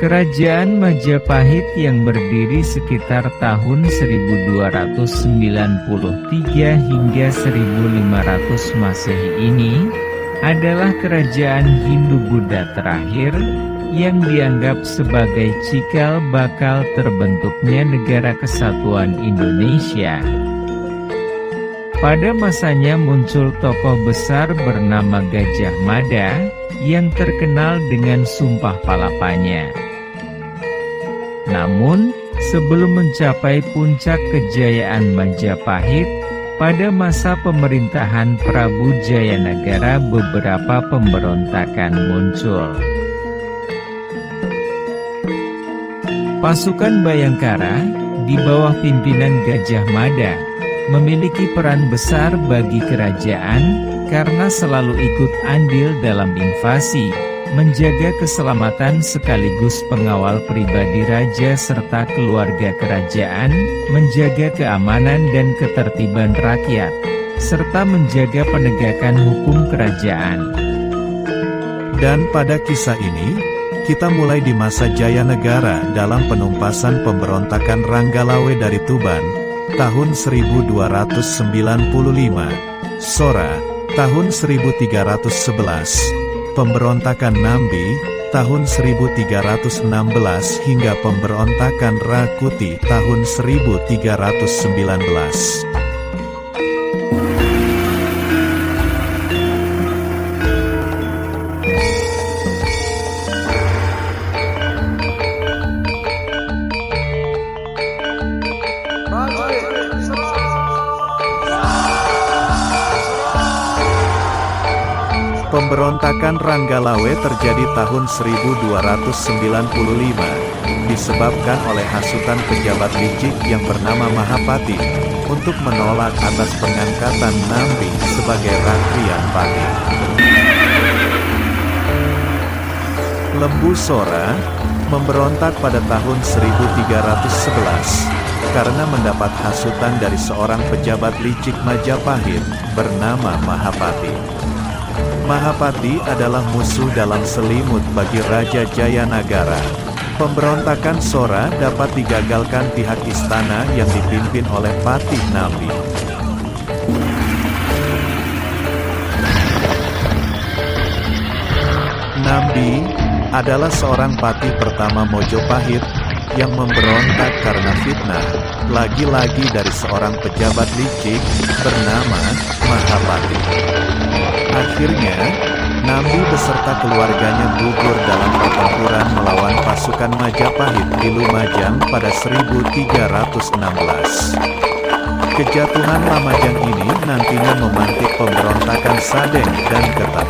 Kerajaan Majapahit yang berdiri sekitar tahun 1293 hingga 1500 Masehi ini adalah kerajaan Hindu-Buddha terakhir yang dianggap sebagai cikal bakal terbentuknya Negara Kesatuan Indonesia. Pada masanya muncul tokoh besar bernama Gajah Mada yang terkenal dengan sumpah palapanya. Namun, sebelum mencapai puncak kejayaan Majapahit, pada masa pemerintahan Prabu Jayanagara beberapa pemberontakan muncul. Pasukan Bayangkara, di bawah pimpinan Gajah Mada, memiliki peran besar bagi kerajaan karena selalu ikut andil dalam invasi, menjaga keselamatan sekaligus pengawal pribadi raja serta keluarga kerajaan, menjaga keamanan dan ketertiban rakyat, serta menjaga penegakan hukum kerajaan. Dan pada kisah ini, kita mulai di masa Jayanegara dalam penumpasan pemberontakan Ranggalawe dari Tuban, tahun 1295, Sora, tahun 1311, pemberontakan Nambi, tahun 1316 hingga pemberontakan Rakuti tahun 1319. Pemberontakan Ranggalawe terjadi tahun 1295, disebabkan oleh hasutan pejabat licik yang bernama Mahapati, untuk menolak atas pengangkatan Nambi sebagai Rakryan Pati. Lembu Sora, memberontak pada tahun 1311, karena mendapat hasutan dari seorang pejabat licik Majapahit, bernama Mahapati. Mahapati adalah musuh dalam selimut bagi Raja Jayanagara. Pemberontakan Sora dapat digagalkan pihak istana yang dipimpin oleh Patih Nambi. Nambi adalah seorang patih pertama Mojopahit yang memberontak karena fitnah, lagi-lagi dari seorang pejabat licik bernama Mahapati. Akhirnya, Nambi beserta keluarganya gugur dalam pertempuran melawan pasukan Majapahit di Lumajang pada 1316. Kejatuhan Lumajang ini nantinya memantik pemberontakan Sadeng dan Ketat.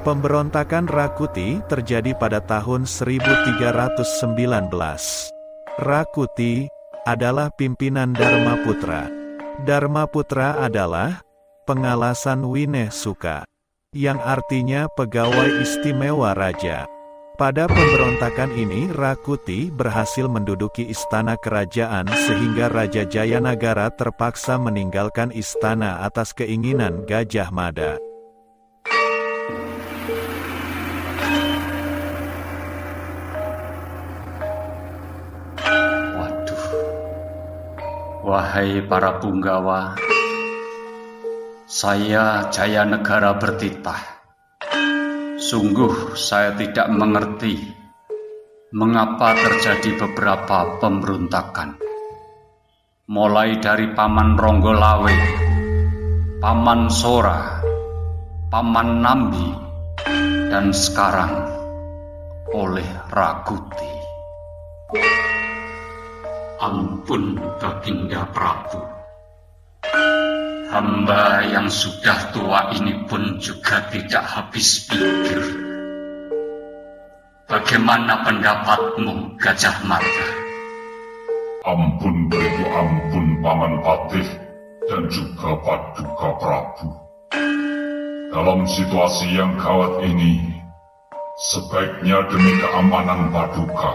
Pemberontakan Rakuti terjadi pada tahun 1319. Rakuti adalah pimpinan Dharmaputra. Dharmaputra adalah pengalasan Wineh Suka, yang artinya pegawai istimewa raja. Pada pemberontakan ini Rakuti berhasil menduduki istana kerajaan sehingga Raja Jayanagara terpaksa meninggalkan istana atas keinginan Gajah Mada. Wahai para punggawa, saya Jayanegara bertitah. Sungguh saya tidak mengerti mengapa terjadi beberapa pemberontakan. Mulai dari Paman Ronggolawe, Paman Sora, Paman Nambi, dan sekarang oleh Rakuti. Ampun Baginda Prabu, hamba yang sudah tua ini pun juga tidak habis pikir. Bagaimana pendapatmu, Gajah Mada? Ampun beribu ampun Paman Patih dan juga Paduka Prabu. Dalam situasi yang gawat ini, Sebaiknya demi keamanan Paduka,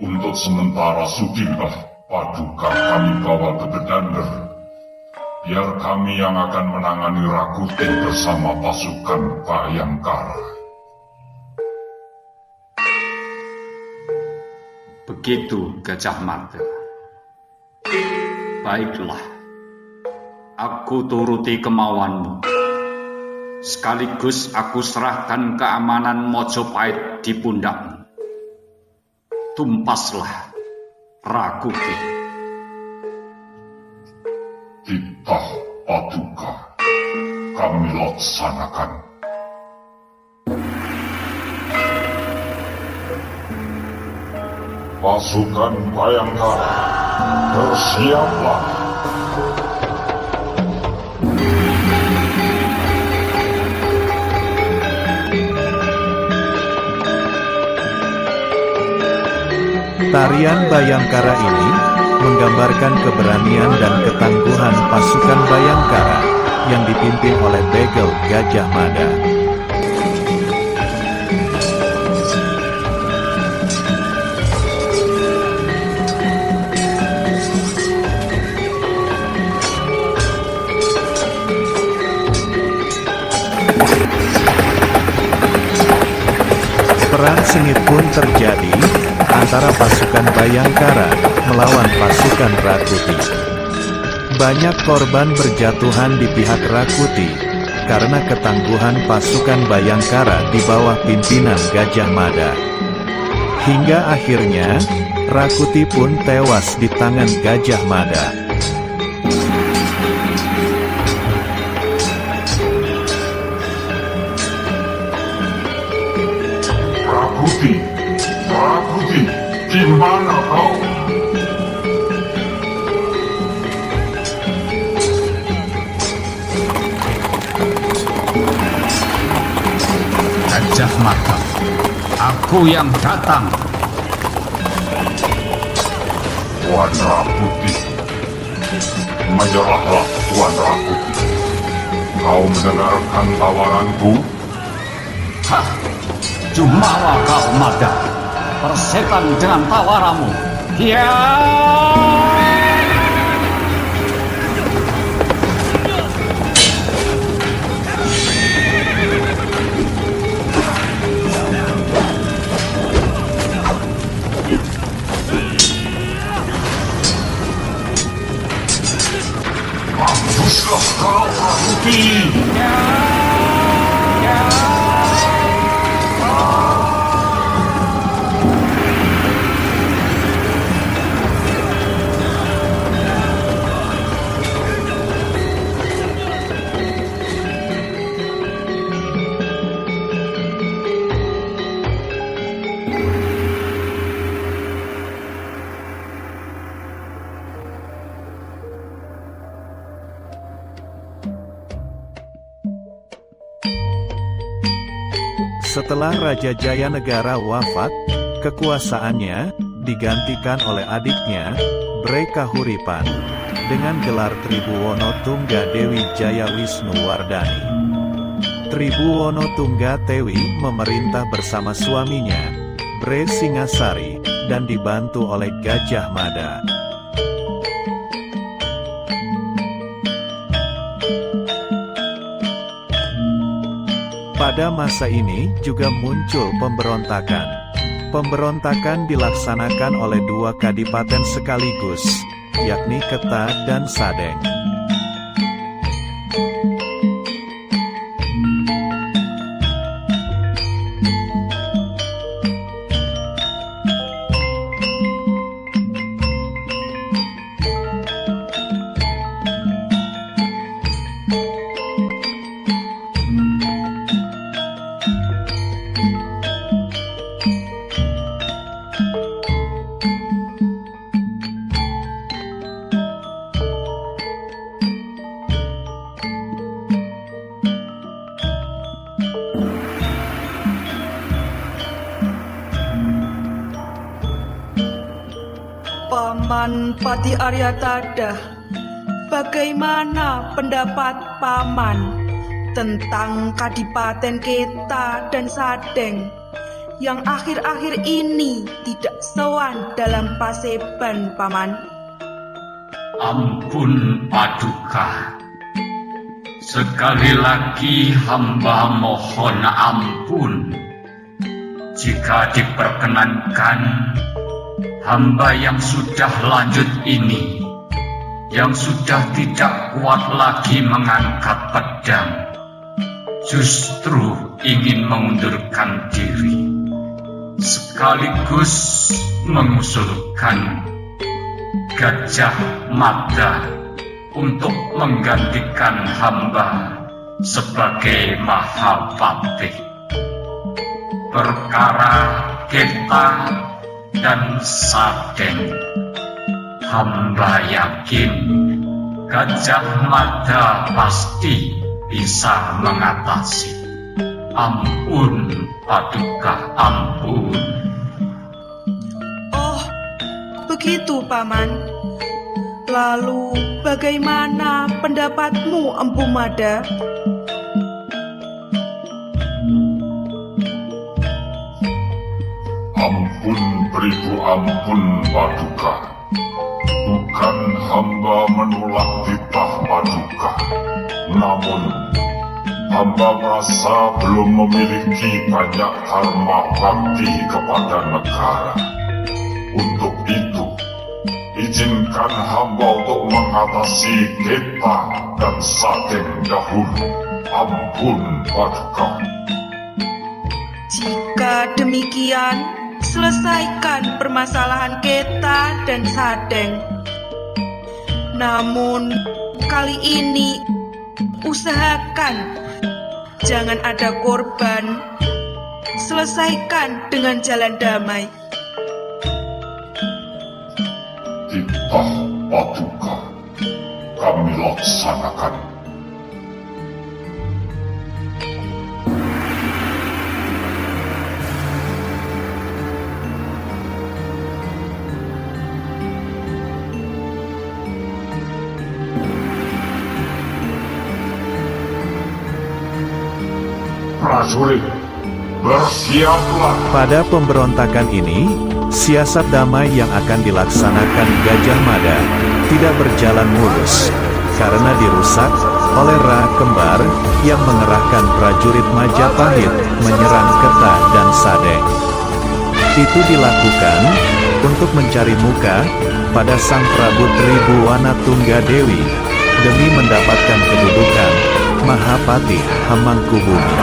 untuk sementara sudilah Paduka kami bawa ke Bedander. Biar kami yang akan menangani Rakuti bersama pasukan Bayangkara. Begitu, Gajah Mada. Baiklah, aku turuti kemauanmu. Sekaligus aku serahkan keamanan Mojopahit di pundakmu. Tumpaslah Rakuti. Titah Paduka, kami laksanakan. Pasukan Bayangkara, bersiaplah. Tarian Bayangkara ini menggambarkan keberanian dan ketangguhan pasukan Bayangkara yang dipimpin oleh Begel Gajah Mada. Perang sengit pun terjadi antara pasukan Bayangkara melawan pasukan Rakuti. Banyak korban berjatuhan di pihak Rakuti karena ketangguhan pasukan Bayangkara di bawah pimpinan Gajah Mada. Hingga akhirnya, Rakuti pun tewas di tangan Gajah Mada. Rakuti, di mana kau? Gajah Mada, aku yang datang. Tuan Rakuti, menyerahlah Tuan Rakuti. Kau mendengarkan tawaranku? Hah, jumawa kau Mada, persetan dengan tawaranmu. Ya! Mampuslah kau, Rakuti! Setelah Raja Jayanegara wafat, kekuasaannya digantikan oleh adiknya, Bre Kahuripan, dengan gelar Tribuwono Tungga Dewi Jaya Wisnu Wardani. Tribuwono Tungga Tewi memerintah bersama suaminya, Bre Singasari, dan dibantu oleh Gajah Mada. Pada masa ini juga muncul pemberontakan. Pemberontakan dilaksanakan oleh dua kadipaten sekaligus, yakni Keta dan Sadeng. Paman Pati Aryatada, bagaimana pendapat Paman tentang Kadipaten Keta dan Sadeng yang akhir-akhir ini tidak sowan dalam paseban, Paman. Ampun Paduka. Sekali lagi hamba mohon ampun. Jika diperkenankan, hamba yang sudah lanjut ini, yang sudah tidak kuat lagi mengangkat pedang, justru ingin mengundurkan diri, sekaligus mengusulkan Gajah Mada untuk menggantikan hamba sebagai Mahapatih. Perkara Geta dan Sadeng, hamba yakin Gajah Mada pasti bisa mengatasi. Ampun Paduka, ampun. Oh, begitu, Paman. Lalu, bagaimana pendapatmu, Empu Mada? Ampun beribu ampun Paduka. Bukan hamba menolak titah Paduka, namun hamba merasa belum memiliki banyak dharma bakti kepada negara. Untuk itu, izinkan hamba untuk mengatasi Geta dan Sadeng dahulu. Ampun Paduka. Jika demikian, selesaikan permasalahan Geta dan Sadeng. Namun, kali ini usahakan jangan ada korban. Selesaikan dengan jalan damai. Titah Paduka kami laksanakan. Prajurit, bersiaplah. Pada pemberontakan ini, siasat damai yang akan dilaksanakan Gajah Mada tidak berjalan mulus karena dirusak oleh Ra Kembar yang mengerahkan prajurit Majapahit menyerang Geta dan Sadeng. Itu dilakukan untuk mencari muka pada Sang Prabu Tribuwana Tunggadewi demi mendapatkan kedudukan Mahapatih Hamangkubumi.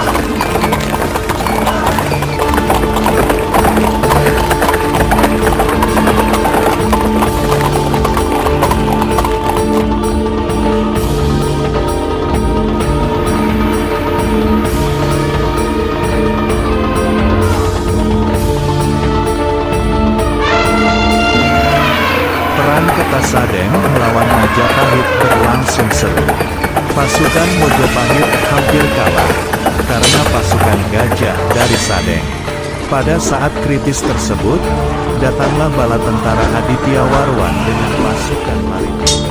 Perang Kertasadeng melawan Majapahit berlangsung seru. Pasukan Mojopahit hampir kalah karena pasukan gajah dari Sadeng. Pada saat kritis tersebut, datanglah bala tentara Aditya Warwan dengan pasukan maritim.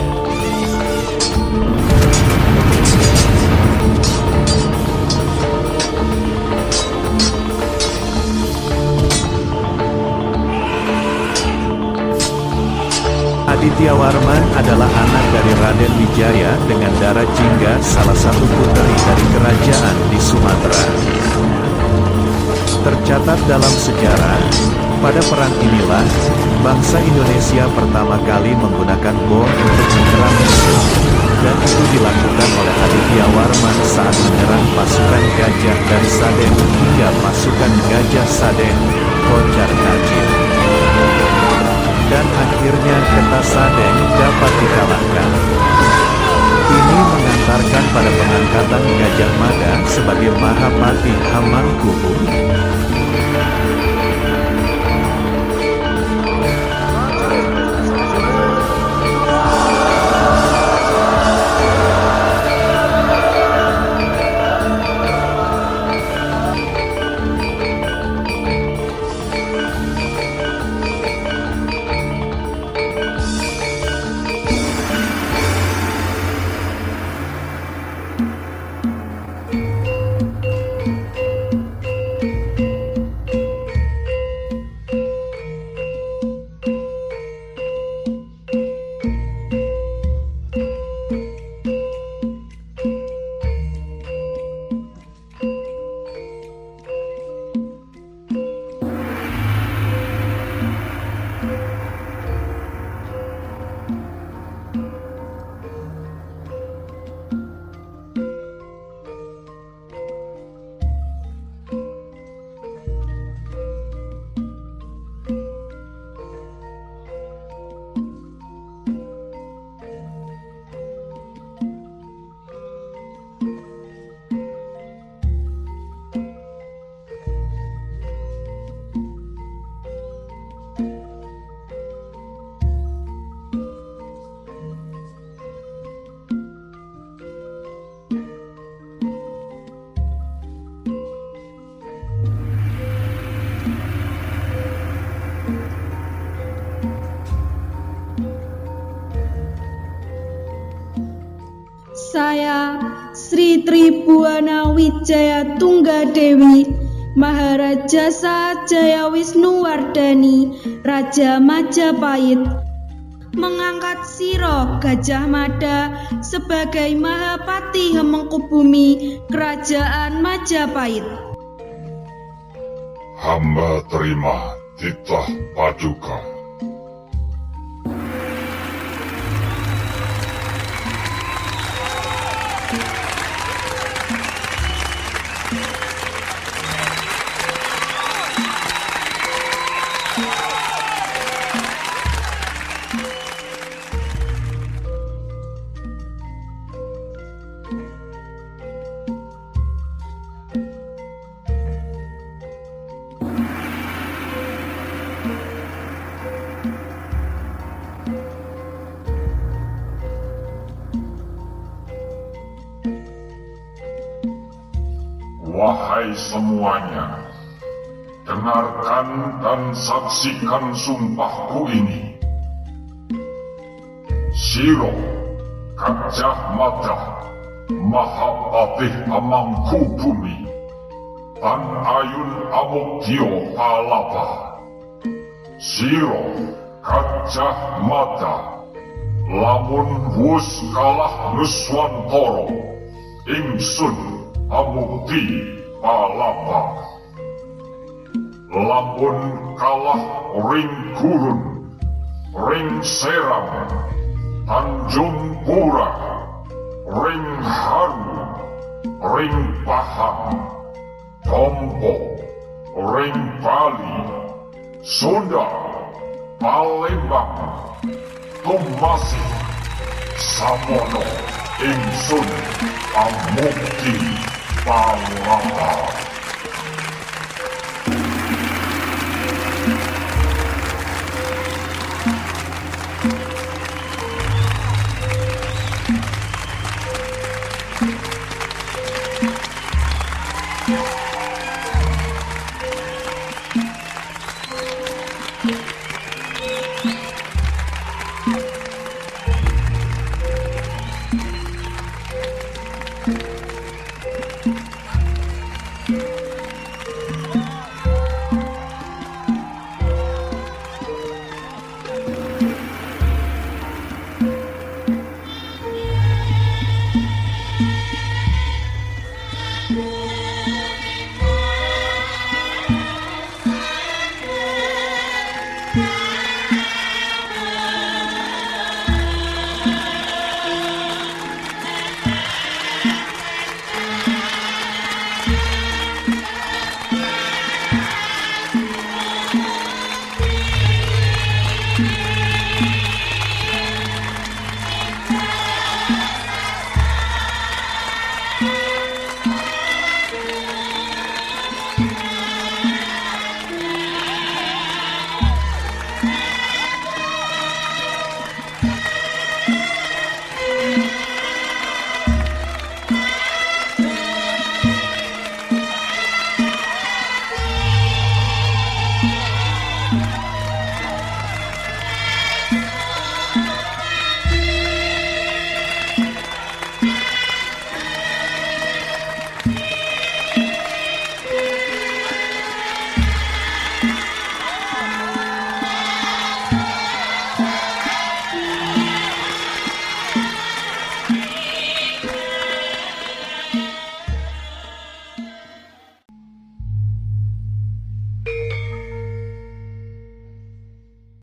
Aditya Warman adalah anak dari Raden Wijaya dengan Dara Jingga, salah satu puteri dari kerajaan di Sumatera. Tercatat dalam sejarah, pada perang inilah bangsa Indonesia pertama kali menggunakan bom untuk menyerang musuh, dan itu dilakukan oleh Aditya Warman saat menyerang pasukan gajah dari Sadeng hingga pasukan gajah Sadeng kocar kacir. Dan akhirnya Kertasadeng dapat dikalahkan. Ini mengantarkan pada pengangkatan Gajah Mada sebagai Mahapatih Hamangkubumi. Saya Sri Tribuana Wijaya Tunggadewi Maharaja Jaya Wisnuwardani Raja Majapahit mengangkat siro Gajah Mada sebagai Mahapati Hemengkubumi Kerajaan Majapahit. Hamba terima titah paduka. Wahai semuanya, dengarkan dan saksikan sumpahku ini. Siro Gajah Mada Mahapatih Hemengkubumi Tan Ayun Amugdio Palapa. Siro Gajah Mada lamun wus kalah Nuswantara ingsun Amugdi Palapa. Lamun kalah ring gurun, ring serang, Tanjung Pura, ring haru, ring pahang, Tompo, ring Bali, Sunda, Palembang, Tumasih, Samono, ingsun Amugdi Palapa.